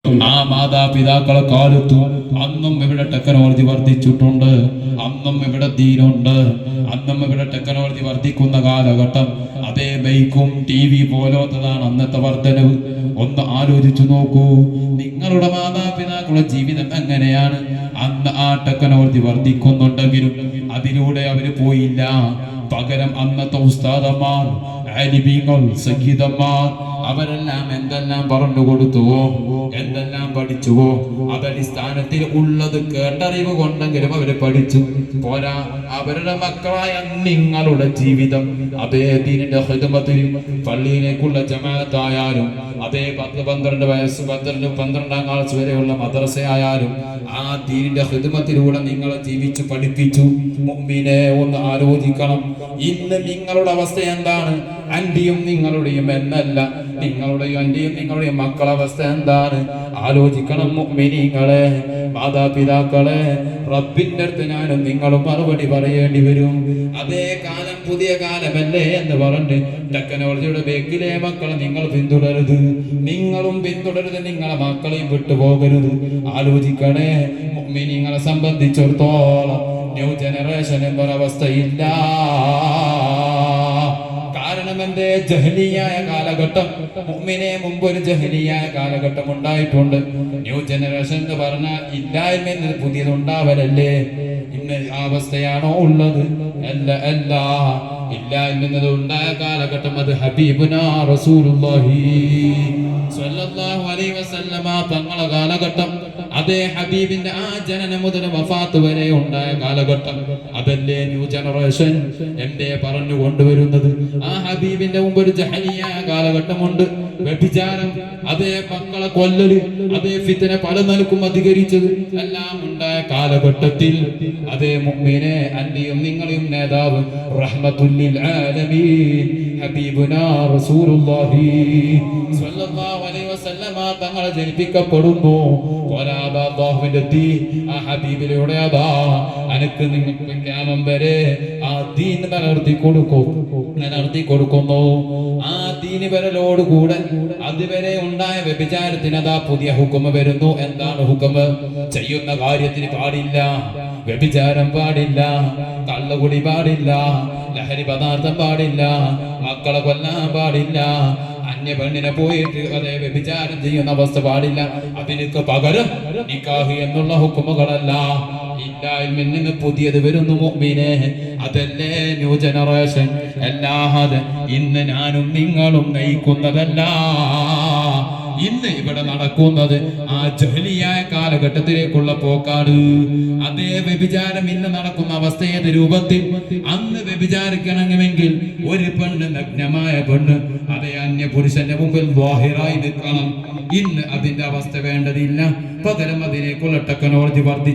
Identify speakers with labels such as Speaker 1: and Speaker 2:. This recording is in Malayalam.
Speaker 1: ആ മാതാപിതാക്കളെ കാലത്തും അന്നും ഇവിടെ ടെക്നോളജി വർദ്ധിച്ചിട്ടുണ്ട്, അന്നും ഇവിടെ ദീനുണ്ട്, അന്നും ഇവിടെ ടെക്നോളജി വർദ്ധിക്കുന്ന കാലഘട്ടം. അതേ ബൈക്കും TV പോലത്തതാണ് അന്നത്തെ വർധനവ്. ഒന്ന് ആലോചിച്ചു നോക്കൂ, നിങ്ങളുടെ മാതാപിതാക്കളുടെ ജീവിതം എങ്ങനെയാണ്? അന്ന് ആ ടെക്നോളജി വർദ്ധിക്കുന്നുണ്ടെങ്കിലും അതിലൂടെ അവര് പോയില്ല. പകരം അന്നത്തെ ഉസ്താദന്മാർ, ആലിമീങ്ങൾ, സംഗീതന്മാർ അവരെല്ലാം എന്തെല്ലാം പറഞ്ഞു കൊടുത്തുവോ, എന്തെല്ലാം പഠിച്ചുവോ, അതടിസ്ഥാനത്തിൽ ഉള്ളത് കേട്ടറിവ് കൊണ്ടെങ്കിലും അവര് പഠിച്ചു പോരാ. അവരുടെ മക്കളായ നിങ്ങളുടെ ജീവിതം അതേ ദീനിന്റെ ഖിദ്മത്തിൽ, പള്ളിയിലേക്കുള്ള ജമാഅത്തായാലും, അതേ 10-12 വയസ്സ് 12-12ാം ക്ലാസ് വരെയുള്ള മദ്രസയായാലും ആ ദീനിന്റെ ഖിദ്മത്തിലൂടെ നിങ്ങളെ ജീവിച്ചു പഠിപ്പിച്ചു. മുഅ്മിനെ ഒന്ന് ആലോചിക്കണം, ഇന്ന് നിങ്ങളുടെ അവസ്ഥ എന്താണ്? അന്റെയും നിങ്ങളുടെയും എന്നല്ല, നിങ്ങളുടെയും എന്റെയും നിങ്ങളുടെയും മക്കളുടെ അവസ്ഥ എന്താണ്? ആലോചിക്കണം മുഅ്മിനീങ്ങളെ, മാതാപിതാക്കളെ. റബ്ബിന്റെ അടുത്ത് ഞാനും നിങ്ങളും മറുപടി പറയേണ്ടി വരും. അതേ കാലം പുതിയ കാലമല്ലേ എന്ന് പറഞ്ഞ് ടെക്നോളജിയുടെ ബേക്കിലെ മക്കളെ നിങ്ങൾ പിന്തുടരുത്, നിങ്ങളും പിന്തുടരുത്, നിങ്ങളെ മക്കളെയും വിട്ടുപോകരുത്. ആലോചിക്കണേ, മുഅ്മിനീങ്ങളെ സംബന്ധിച്ചിടത്തോളം ന്യൂ ജനറേഷൻ എന്നൊരവസ്ഥയില്ല. കാരണം എന്റെ ജഹലിയായ കാലഘട്ടം, മുഅ്മിനെ മുമ്പ് ഒരു ജഹലിയായ കാലഘട്ടം ഉണ്ടായിട്ടുണ്ട്. ന്യൂ ജനറേഷൻ എന്ന് പറഞ്ഞാൽ ഇല്ലായ്മ പുതിയതുണ്ടാവലല്ലേ? ഇന്ന് ആ അവസ്ഥയാണോ ഉള്ളത്? അല്ല, അല്ല. ഇല്ലായ്മ ഉണ്ടായ കാലഘട്ടം അത് ഹബീബുനാ റസൂലുള്ളാഹി സ്വല്ലല്ലാഹു അലൈഹി വസല്ലമ തങ്ങളുടെ കാലഘട്ടം. അതേ ഹബീബിന്റെ ആ ജനനം മുതൽ വഫാത്ത് വരെ ഉണ്ടായ കാലഘട്ടം, അതല്ലേ ന്യൂ ജനറേഷൻ എന്തേ പറഞ്ഞു കൊണ്ടുവരുന്നത്? ആ ഹബീബിന്റെ മുമ്പ് ഒരു ജഹലിയായ കാലഘട്ടമുണ്ട്, വ്യഭിചാരം, അതേ മക്കളെ കൊല്ലല്, അതേ ഫിത്ന പല നിലക്കും അധികരിച്ചത് എല്ലാം ഉണ്ടായ കാലഘട്ടത്തിൽ അതേ മുഅ്മിനെ അന്റെയും നിങ്ങളെയും നേതാവ് റഹ്മത്തുല്ലിൽ ആലമീൻ ഹബീബുനാ റസൂലുള്ളാഹി സ്വല്ലല്ലാഹു അലൈഹി വസല്ലമ തങ്ങൾ ജനിപ്പിക്കപ്പെടുന്നു. അല്ലാഹുവിന്റെ ദീൻ ആ ഹബീബിലൂടെ അതാ അനക്ക് നിങ്ങൾക്ക് ഖിയാമം വരെ ആ ദീൻ നിലനിർത്തി കൊടുക്കുന്നു. ആ ദീൻ വരലോടുകൂടെ അതുവരെ ഉണ്ടായ വ്യഭിചാരത്തിന് അതാ പുതിയ ഹുക്മ വരുന്നു. എന്താണ് ഹുക്മ? ചെയ്യുന്ന കാര്യത്തിന് പാടില്ല, വ്യഭിചാരം പാടില്ല, കള്ളുകുടി പാടില്ല, ലഹരി പദാർത്ഥം പാടില്ല, മക്കളെ കൊല്ലാൻ പാടില്ല, അന്യ പെണ്ണിനെ പോയിട്ട് അതേ വ്യഭിചാരം ചെയ്യുന്ന അവസ്ഥ പാടില്ല. അതിനൊക്കെ പകരം നിക്കാഹ് എന്നുള്ള ഹുക്കുമുകളല്ല, ഇല്ലായ്മയിൽ നിന്ന് പുതിയത് വരുന്നു മുഅ്മിനെ. അതല്ലേ ന്യൂ ജനറേഷൻ. അല്ലാതെ ഇന്ന് ഞാനും നിങ്ങളും നയിക്കുന്നതല്ല. ഇന്ന് ഇവിടെ നടക്കുന്നത് ആ ജഹലിയായ കാലഘട്ടത്തിലേക്കുള്ള പോക്കാണ്. അതേ വ്യഭിചാരം ഇന്ന് നടക്കുന്ന അവസ്ഥ ഏത് രൂപത്തിൽ? അന്ന് വ്യഭിചാരിക്കണമെങ്കിൽ ഒരു പെണ്ണ്, നഗ്നമായ പെണ്ണ്, അതേ അന്യ പുരുഷന്റെ മുമ്പിൽ വാഹിറായി നിൽക്കണം. ഇന്ന് അതിന്റെ അവസ്ഥ വേണ്ടതില്ല. പകരം അതിനേക്കുള്ള ടെക്നോളജി വർദ്ധിച്ചു.